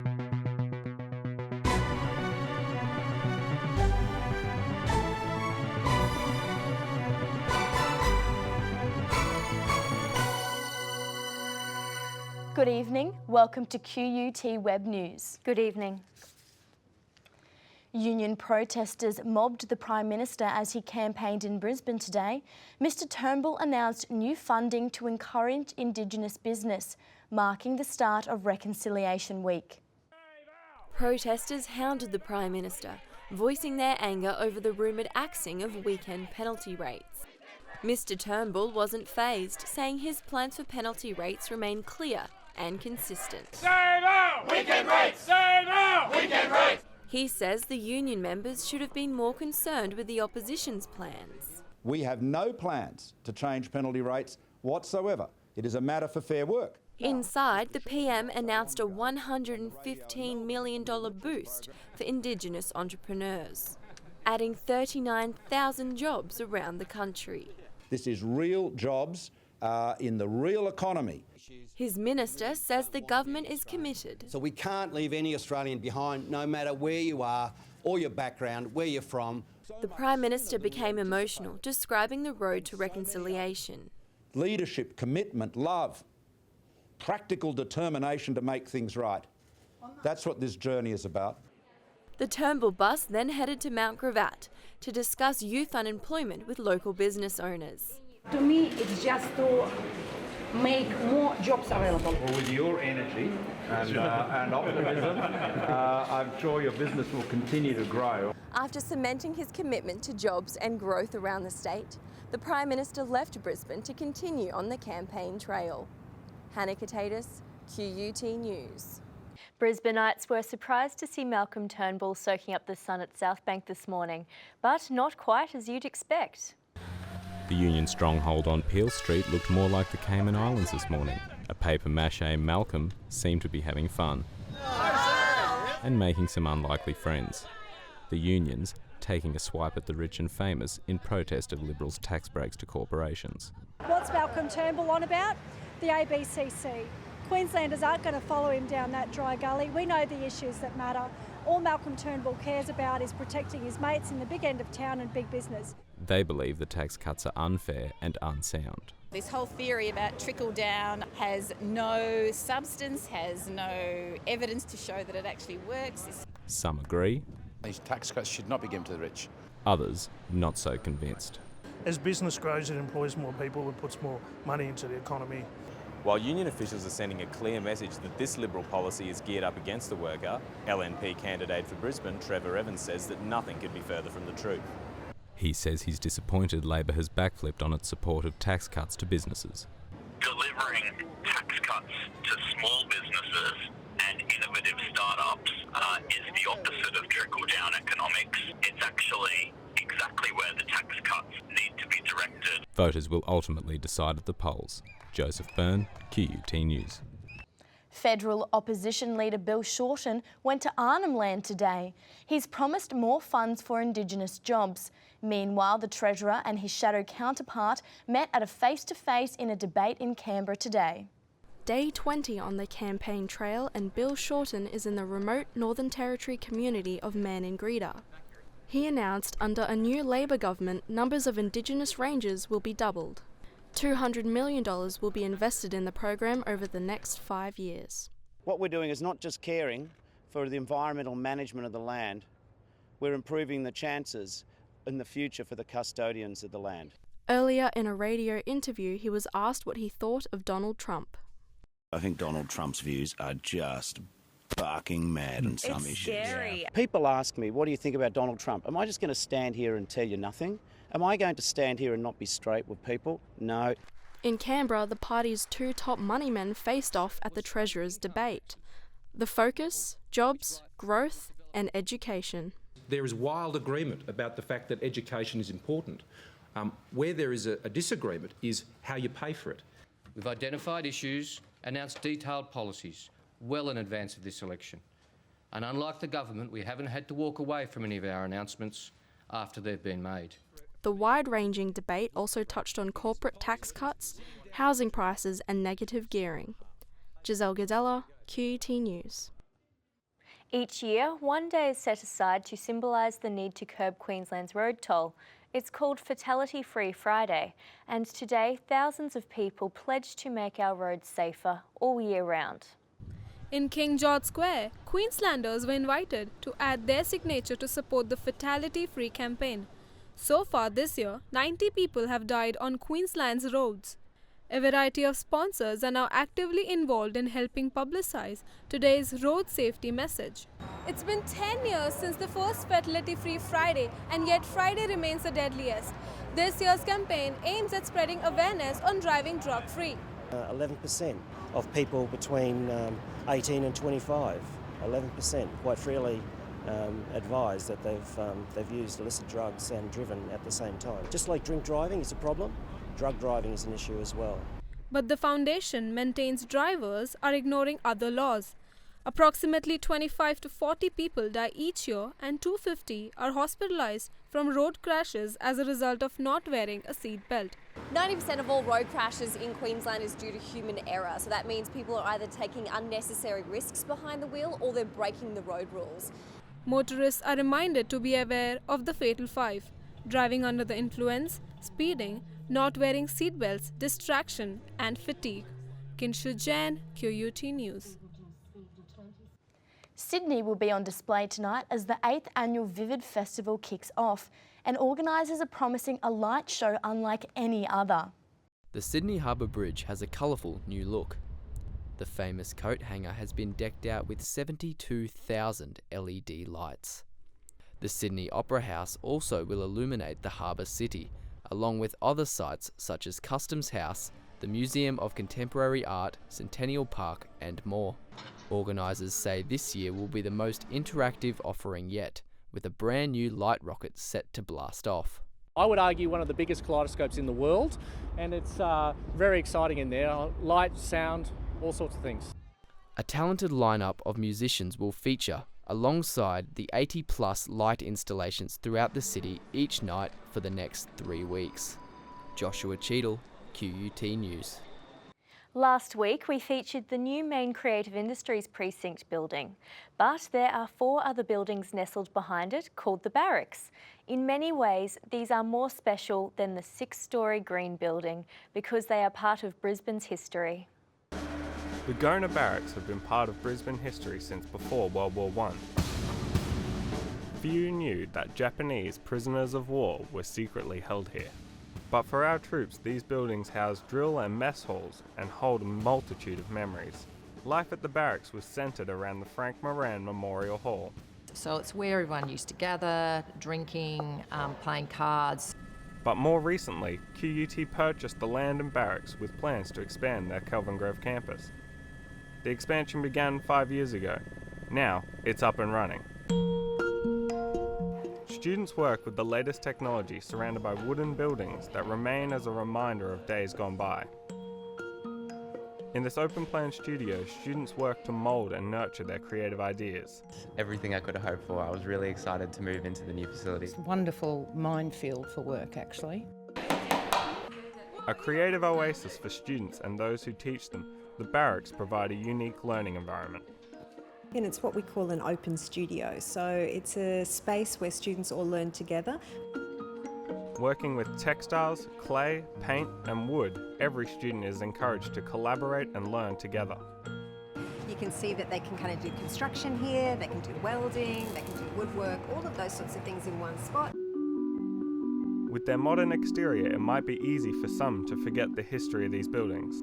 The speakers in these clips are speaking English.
Good evening. Welcome to QUT Web News. Good evening. Union protesters mobbed the Prime Minister as he campaigned in Brisbane today. Mr Turnbull announced new funding to encourage Indigenous business, marking the start of Reconciliation Week. Protesters hounded the Prime Minister, voicing their anger over the rumoured axing of weekend penalty rates. Mr Turnbull wasn't fazed, saying his plans for penalty rates remain clear and consistent. Say no! Weekend rates! Say no! Weekend rates! He says the union members should have been more concerned with the opposition's plans. We have no plans to change penalty rates whatsoever. It is a matter for Fair Work. Inside, the PM announced a $115 million boost for Indigenous entrepreneurs, adding 39,000 jobs around the country. This is real jobs in the real economy. His minister says the government is committed. So we can't leave any Australian behind, no matter where you are or your background, where you're from. The Prime Minister became emotional, describing the road to reconciliation. Leadership, commitment, love, practical determination to make things right. That's what this journey is about. The Turnbull bus then headed to Mount Gravatt to discuss youth unemployment with local business owners. To me, it's just to make more jobs available. Well, with your energy and optimism, I'm sure your business will continue to grow. After cementing his commitment to jobs and growth around the state, the Prime Minister left Brisbane to continue on the campaign trail. Hannah Katatis, QUT News. Brisbanites were surprised to see Malcolm Turnbull soaking up the sun at South Bank this morning, but not quite as you'd expect. The Union stronghold on Peel Street looked more like the Cayman Islands this morning. A papier-mâché Malcolm seemed to be having fun and making some unlikely friends. The unions taking a swipe at the rich and famous in protest of Liberals' tax breaks to corporations. What's Malcolm Turnbull on about? The ABCC. Queenslanders aren't going to follow him down that dry gully. We know the issues that matter. All Malcolm Turnbull cares about is protecting his mates in the big end of town and big business. They believe the tax cuts are unfair and unsound. This whole theory about trickle down has no substance, has no evidence to show that it actually works. Some agree. These tax cuts should not be given to the rich. Others not so convinced. As business grows, it employs more people, it puts more money into the economy. While union officials are sending a clear message that this Liberal policy is geared up against the worker, LNP candidate for Brisbane, Trevor Evans, says that nothing could be further from the truth. He says he's disappointed Labor has backflipped on its support of tax cuts to businesses. Delivering tax cuts to small businesses and innovative startups is the opposite of trickle-down economics. It's actually exactly where the tax cuts need to be directed. Voters will ultimately decide at the polls. Joseph Byrne, QUT News. Federal opposition leader Bill Shorten went to Arnhem Land today. He's promised more funds for Indigenous jobs. Meanwhile, the Treasurer and his shadow counterpart met at a face-to-face in a debate in Canberra today. Day 20 on the campaign trail, and Bill Shorten is in the remote Northern Territory community of Maningrida. He announced under a new Labor government, numbers of Indigenous rangers will be doubled. $200 million will be invested in the program over the next 5 years. What we're doing is not just caring for the environmental management of the land, we're improving the chances in the future for the custodians of the land. Earlier in a radio interview, he was asked what he thought of Donald Trump. I think Donald Trump's views are just barking mad on some issues. It's scary. People ask me, what do you think about Donald Trump? Am I just going to stand here and tell you nothing? Am I going to stand here and not be straight with people? No. In Canberra, the party's two top moneymen faced off at the Treasurer's debate. The focus, jobs, growth and education. There is wild agreement about the fact that education is important. Where there is a disagreement is how you pay for it. We've identified issues, announced detailed policies well in advance of this election. And unlike the government, we haven't had to walk away from any of our announcements after they've been made. The wide-ranging debate also touched on corporate tax cuts, housing prices and negative gearing. Giselle Gadella, QUT News. Each year, one day is set aside to symbolise the need to curb Queensland's road toll. It's called Fatality Free Friday, and today thousands of people pledge to make our roads safer all year round. In King George Square, Queenslanders were invited to add their signature to support the Fatality Free campaign. So far this year, 90 people have died on Queensland's roads. A variety of sponsors are now actively involved in helping publicise today's road safety message. It's been 10 years since the first Fatality Free Friday, and yet Friday remains the deadliest. This year's campaign aims at spreading awareness on driving drug-free. 11% of people between 18 and 25, 11% quite freely advise that they've used illicit drugs and driven at the same time. Just like drink driving is a problem, drug driving is an issue as well. But the foundation maintains drivers are ignoring other laws. Approximately 25 to 40 people die each year and 250 are hospitalised from road crashes as a result of not wearing a seat belt. 90% of all road crashes in Queensland is due to human error, so that means people are either taking unnecessary risks behind the wheel or they're breaking the road rules. Motorists are reminded to be aware of the fatal five: driving under the influence, speeding, not wearing seatbelts, distraction and fatigue. Kinshu Jain, QUT News. Sydney will be on display tonight as the 8th annual Vivid Festival kicks off, and organisers are promising a light show unlike any other. The Sydney Harbour Bridge has a colourful new look. The famous coat hanger has been decked out with 72,000 LED lights. The Sydney Opera House also will illuminate the harbour city, along with other sites such as Customs House, the Museum of Contemporary Art, Centennial Park and more. Organisers say this year will be the most interactive offering yet, with a brand new light rocket set to blast off. I would argue one of the biggest kaleidoscopes in the world, and it's very exciting in there. Light, sound, all sorts of things. A talented lineup of musicians will feature alongside the 80+ light installations throughout the city each night for the next 3 weeks. Joshua Cheadle, QUT News. Last week we featured the new main creative industries precinct building, but there are 4 other buildings nestled behind it called the Barracks. In many ways these are more special than the 6-storey green building because they are part of Brisbane's history. The Gona Barracks have been part of Brisbane history since before World War I. Few knew that Japanese prisoners of war were secretly held here. But for our troops, these buildings house drill and mess halls and hold a multitude of memories. Life at the barracks was centred around the Frank Moran Memorial Hall. So it's where everyone used to gather, drinking, playing cards. But more recently, QUT purchased the land and barracks with plans to expand their Kelvin Grove campus. The expansion began 5 years ago. Now, it's up and running. Students work with the latest technology surrounded by wooden buildings that remain as a reminder of days gone by. In this open-plan studio, students work to mould and nurture their creative ideas. Everything I could have hoped for. I was really excited to move into the new facility. It's a wonderful minefield for work, actually. A creative oasis for students and those who teach them, the barracks provide a unique learning environment. And it's what we call an open studio, so it's a space where students all learn together. Working with textiles, clay, paint and wood, every student is encouraged to collaborate and learn together. You can see that they can kind of do construction here, they can do welding, they can do woodwork, all of those sorts of things in one spot. With their modern exterior, it might be easy for some to forget the history of these buildings.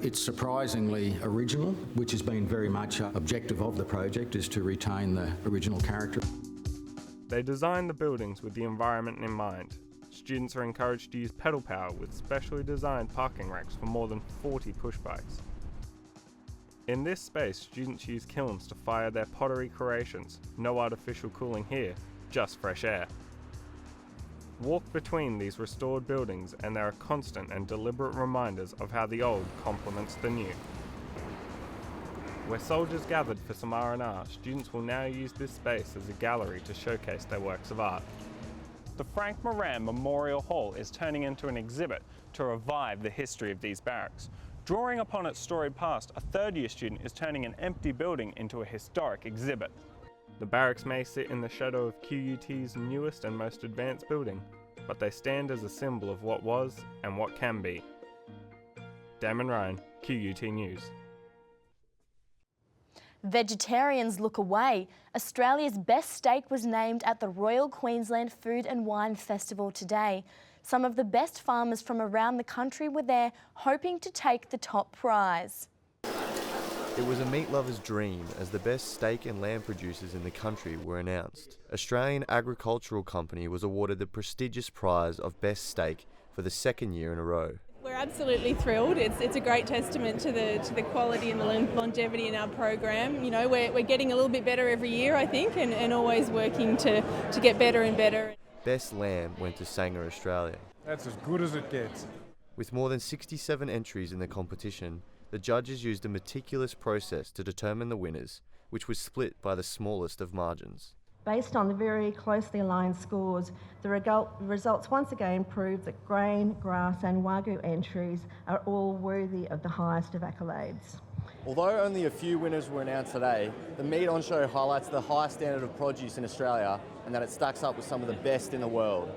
It's surprisingly original, which has been very much an objective of the project, is to retain the original character. They designed the buildings with the environment in mind. Students are encouraged to use pedal power with specially designed parking racks for more than 40 push bikes. In this space, students use kilns to fire their pottery creations. No artificial cooling here, just fresh air. Walk between these restored buildings and there are constant and deliberate reminders of how the old complements the new. Where soldiers gathered for some R&R, students will now use this space as a gallery to showcase their works of art. The Frank Moran Memorial Hall is turning into an exhibit to revive the history of these barracks. Drawing upon its storied past, a third-year student is turning an empty building into a historic exhibit. The barracks may sit in the shadow of QUT's newest and most advanced building, but they stand as a symbol of what was and what can be. Damon Ryan, QUT News. Vegetarians look away. Australia's best steak was named at the Royal Queensland Food and Wine Festival today. Some of the best farmers from around the country were there, hoping to take the top prize. It was a meat lover's dream as the best steak and lamb producers in the country were announced. Australian Agricultural Company was awarded the prestigious prize of best steak for the second year in a row. We're absolutely thrilled. It's a great testament to the quality and the longevity in our program. You know, we're getting a little bit better every year, I think, and always working to get better and better. Best lamb went to Sanger, Australia. That's as good as it gets. With more than 67 entries in the competition, the judges used a meticulous process to determine the winners, which was split by the smallest of margins. Based on the very closely aligned scores, the results once again prove that grain, grass and Wagyu entries are all worthy of the highest of accolades. Although only a few winners were announced today, the meat on show highlights the high standard of produce in Australia and that it stacks up with some of the best in the world.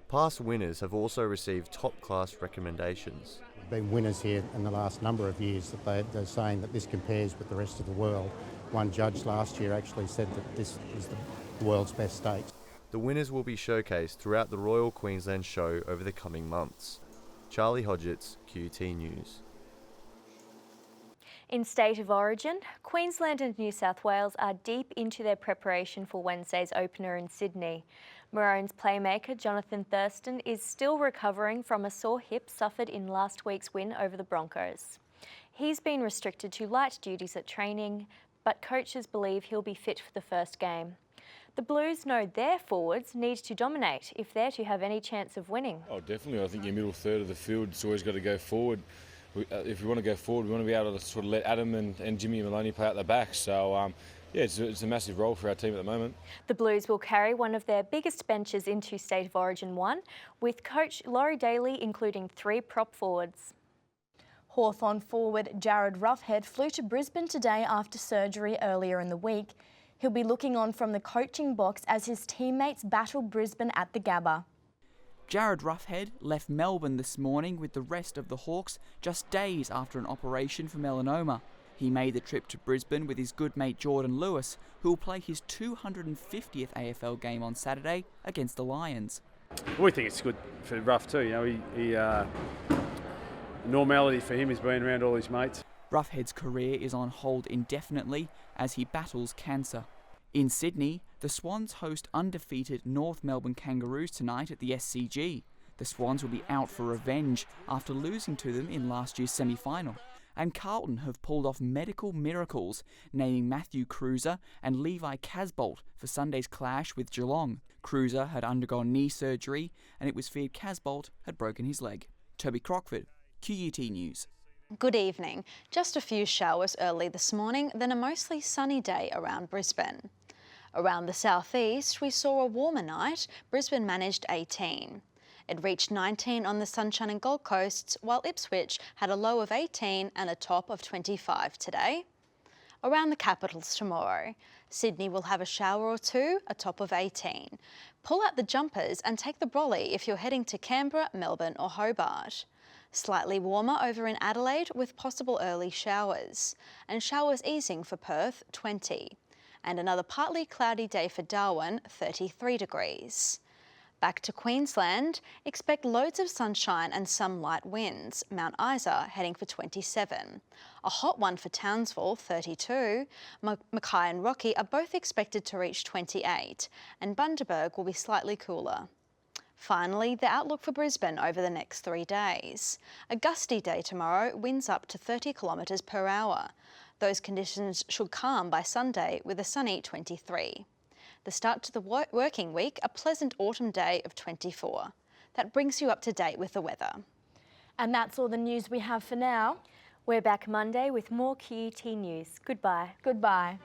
Past winners have also received top-class recommendations. Been winners here in the last number of years that they're saying that this compares with the rest of the world. One judge last year actually said that this is the world's best steak. The winners will be showcased throughout the Royal Queensland show over the coming months. Charlie Hodgetts, QT News. In State of Origin, Queensland and New South Wales are deep into their preparation for Wednesday's opener in Sydney. Maroons playmaker Jonathan Thurston is still recovering from a sore hip suffered in last week's win over the Broncos. He's been restricted to light duties at training, but coaches believe he'll be fit for the first game. The Blues know their forwards need to dominate if they're to have any chance of winning. Oh, definitely. I think your middle third of the field's always got to go forward. If we want to go forward, we want to be able to sort of let Adam and Jimmy Maloney play out the back. So, yeah, it's a massive role for our team at the moment. The Blues will carry one of their biggest benches into State of Origin 1, with coach Laurie Daly including 3 prop forwards. Hawthorn forward Jarryd Roughead flew to Brisbane today after surgery earlier in the week. He'll be looking on from the coaching box as his teammates battle Brisbane at the Gabba. Jarryd Roughead left Melbourne this morning with the rest of the Hawks just days after an operation for melanoma. He made the trip to Brisbane with his good mate Jordan Lewis, who will play his 250th AFL game on Saturday against the Lions. We think it's good for Rough too. You know, normality for him is being around all his mates. Roughhead's career is on hold indefinitely as he battles cancer. In Sydney, the Swans host undefeated North Melbourne Kangaroos tonight at the SCG. The Swans will be out for revenge after losing to them in last year's semi-final. And Carlton have pulled off medical miracles, naming Matthew Cruiser and Levi Casbolt for Sunday's clash with Geelong. Cruiser had undergone knee surgery and it was feared Casbolt had broken his leg. Toby Crockford, QUT News. Good evening. Just a few showers early this morning, then a mostly sunny day around Brisbane. Around the southeast, we saw a warmer night. Brisbane managed 18. It reached 19 on the Sunshine and Gold Coasts, while Ipswich had a low of 18 and a top of 25 today. Around the capitals tomorrow, Sydney will have a shower or two, a top of 18. Pull out the jumpers and take the brolly if you're heading to Canberra, Melbourne or Hobart. Slightly warmer over in Adelaide with possible early showers. And showers easing for Perth, 20. And another partly cloudy day for Darwin, 33 degrees. Back to Queensland, expect loads of sunshine and some light winds. Mount Isa heading for 27. A hot one for Townsville, 32. Mackay and Rocky are both expected to reach 28. And Bundaberg will be slightly cooler. Finally, the outlook for Brisbane over the next 3 days. A gusty day tomorrow, winds up to 30 kilometres per hour. Those conditions should calm by Sunday with a sunny 23. The start to the working week, a pleasant autumn day of 24. That brings you up to date with the weather. And that's all the news we have for now. We're back Monday with more QUT News. Goodbye. Goodbye.